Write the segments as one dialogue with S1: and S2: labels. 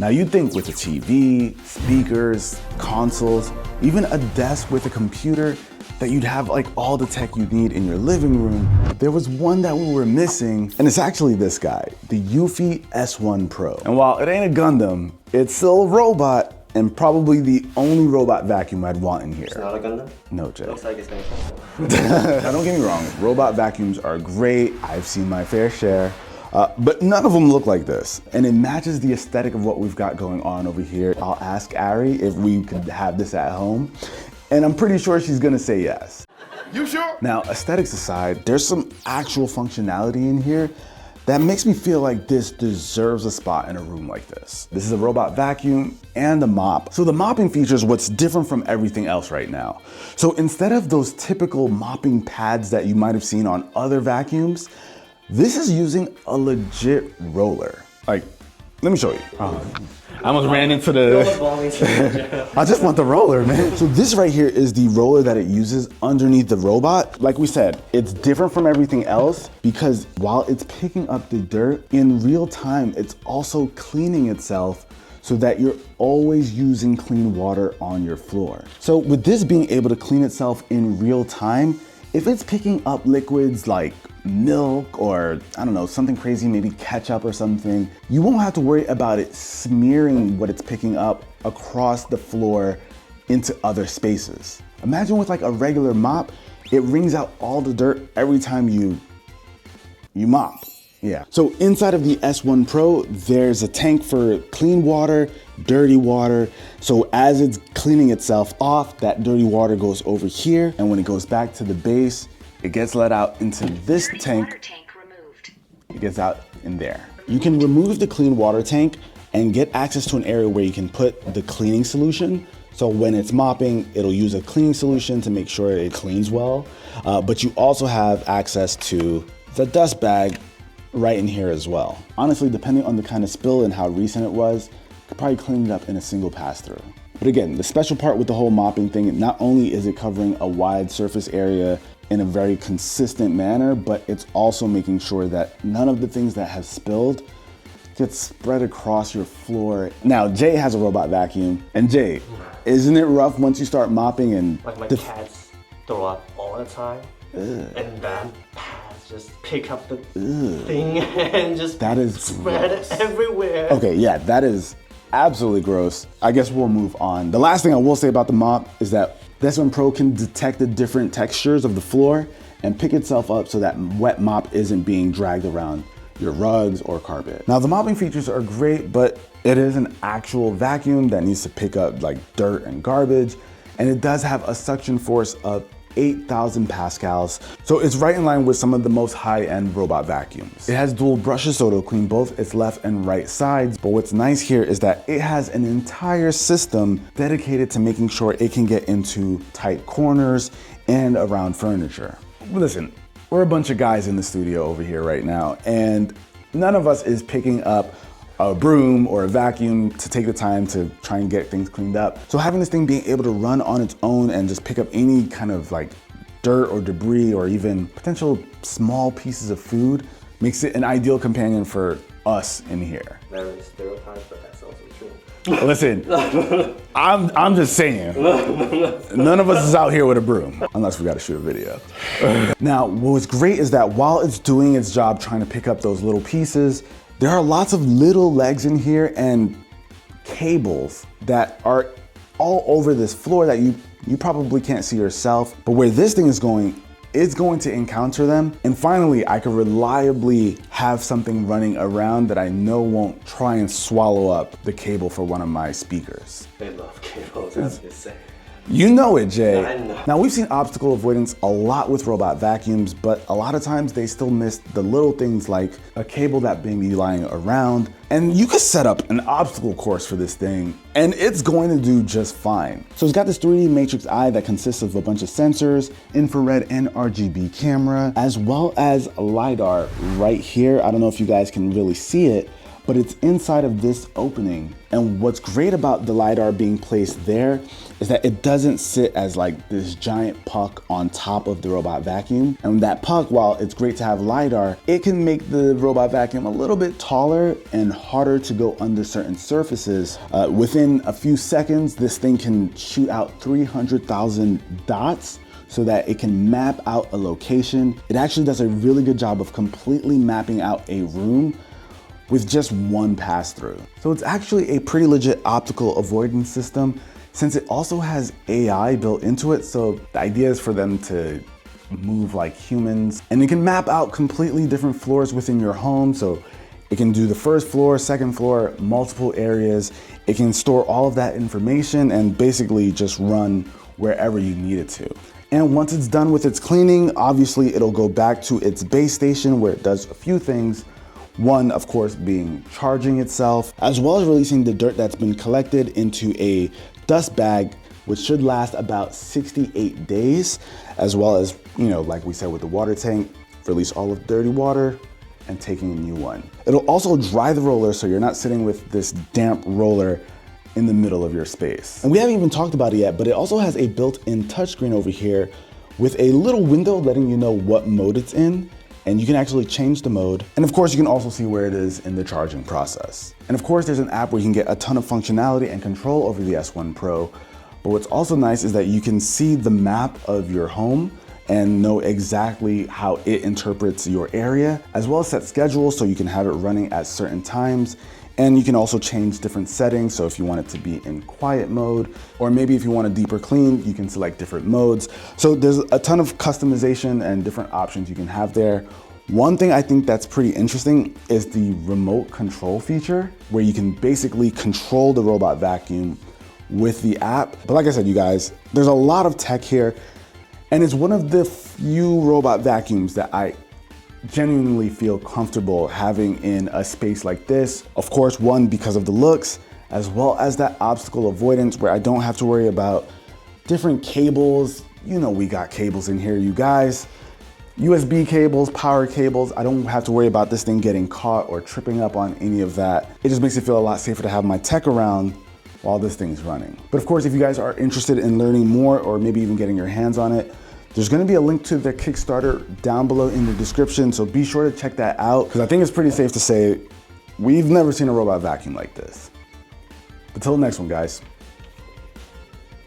S1: Now you'd think with a TV, speakers, consoles, even a desk with a computer, that you'd have like all the tech you need in your living room. There was one that we were missing, and it's actually this guy, the eufy S1 Pro. And while it ain't a Gundam, it's still a robot, and probably the only robot vacuum I'd want in here.
S2: It's not a Gundam?
S1: No, Jay.
S2: Looks like it's gonna come.
S1: Now don't get me wrong, robot vacuums are great. I've seen my fair share. But none of them look like this. And it matches the aesthetic of what we've got going on over here. I'll ask Ari if we could have this at home. And I'm pretty sure she's gonna say yes.
S3: You sure?
S1: Now, aesthetics aside, there's some actual functionality in here that makes me feel like this deserves a spot in a room like this. This is a robot vacuum and a mop. So the mopping feature is what's different from everything else right now. So instead of those typical mopping pads that you might have seen on other vacuums, this is using a legit roller. Like, let me show you. I almost ran into the... I just want the roller, man. So this right here is the roller that it uses underneath the robot. Like we said, it's different from everything else because while it's picking up the dirt, in real time, it's also cleaning itself so that you're always using clean water on your floor. So with this being able to clean itself in real time, if it's picking up liquids like milk or, I don't know, something crazy, maybe ketchup or something, you won't have to worry about it smearing what it's picking up across the floor into other spaces. Imagine with like a regular mop, it wrings out all the dirt every time you mop. Yeah. So inside of the S1 Pro, there's a tank for clean water, dirty water. So as it's cleaning itself off, that dirty water goes over here. And when it goes back to the base, it gets let out into this tank. It gets out in there. You can remove the clean water tank and get access to an area where you can put the cleaning solution. So when it's mopping, it'll use a cleaning solution to make sure it cleans well. But you also have access to the dust bag right in here as well. Honestly, depending on the kind of spill and how recent it was, you could probably clean it up in a single pass through. But again, the special part with the whole mopping thing, not only is it covering a wide surface area in a very consistent manner, but it's also making sure that none of the things that have spilled get spread across your floor. Now, Jay has a robot vacuum, and Jay, isn't it rough once you start mopping and...
S2: Like my cats throw up all the time, and then just pick up the thing and just spread it everywhere.
S1: Okay, yeah, that is absolutely gross. I guess we'll move on. The last thing I will say about the mop is that this one Pro can detect the different textures of the floor and pick itself up so that wet mop isn't being dragged around your rugs or carpet. Now the mopping features are great, but it is an actual vacuum that needs to pick up like dirt and garbage, and it does have a suction force of 8,000 pascals. So it's right in line with some of the most high-end robot vacuums. It has dual brushes, so it'll clean both its left and right sides. But what's nice here is that it has an entire system dedicated to making sure it can get into tight corners and around furniture. Listen, we're a bunch of guys in the studio over here right now, and none of us is picking up a broom or a vacuum to take the time to try and get things cleaned up. So having this thing being able to run on its own and just pick up any kind of like dirt or debris or even potential small pieces of food makes it an ideal companion for us in here.
S2: Very stereotyped, but that's also true.
S1: Listen, I'm just saying, none of us is out here with a broom, unless we gotta shoot a video. Now, what's great is that while it's doing its job trying to pick up those little pieces, there are lots of little legs in here and cables that are all over this floor that you probably can't see yourself. But where this thing is going, it's going to encounter them. And finally, I can reliably have something running around that I know won't try and swallow up the cable for one of my speakers.
S2: They love cables, that's just saying.
S1: You know it, Jay.
S2: I know.
S1: Now, we've seen obstacle avoidance a lot with robot vacuums, but a lot of times they still miss the little things like a cable that may be lying around. And you could set up an obstacle course for this thing, and it's going to do just fine. So it's got this 3D matrix eye that consists of a bunch of sensors, infrared and RGB camera, as well as a LiDAR right here. I don't know if you guys can really see it, but it's inside of this opening. And what's great about the LiDAR being placed there is that it doesn't sit as like this giant puck on top of the robot vacuum. And that puck, while it's great to have LiDAR, it can make the robot vacuum a little bit taller and harder to go under certain surfaces. Within a few seconds, this thing can shoot out 300,000 dots so that it can map out a location. It actually does a really good job of completely mapping out a room with just one pass through. So it's actually a pretty legit optical avoidance system, since it also has AI built into it. So the idea is for them to move like humans, and it can map out completely different floors within your home. So it can do the first floor, second floor, multiple areas. It can store all of that information and basically just run wherever you need it to. And once it's done with its cleaning, obviously it'll go back to its base station where it does a few things. One, of course, being charging itself, as well as releasing the dirt that's been collected into a dust bag, which should last about 68 days, as well as, like we said with the water tank, release all of the dirty water and taking a new one. It'll also dry the roller so you're not sitting with this damp roller in the middle of your space. And we haven't even talked about it yet, but it also has a built-in touchscreen over here with a little window letting you know what mode it's in, and you can actually change the mode. And of course, you can also see where it is in the charging process. And of course, there's an app where you can get a ton of functionality and control over the S1 Pro. But what's also nice is that you can see the map of your home and know exactly how it interprets your area, as well as set schedules so you can have it running at certain times. And you can also change different settings. So if you want it to be in quiet mode, or maybe if you want a deeper clean, you can select different modes. So there's a ton of customization and different options you can have there. One thing I think that's pretty interesting is the remote control feature, where you can basically control the robot vacuum with the app. But like I said, you guys, there's a lot of tech here, and it's one of the few robot vacuums that I genuinely feel comfortable having in a space like this. Of course, one, because of the looks, as well as that obstacle avoidance where I don't have to worry about different cables. We got cables in here, you guys. USB cables, power cables. I don't have to worry about this thing getting caught or tripping up on any of that. It just makes it feel a lot safer to have my tech around while this thing's running. But of course, if you guys are interested in learning more, or maybe even getting your hands on it, there's gonna be a link to their Kickstarter down below in the description, so be sure to check that out, because I think it's pretty safe to say we've never seen a robot vacuum like this. Until the next one, guys.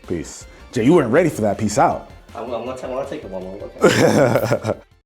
S1: Peace. Jay, you weren't ready for that. Peace out.
S2: I'm gonna take it one more look.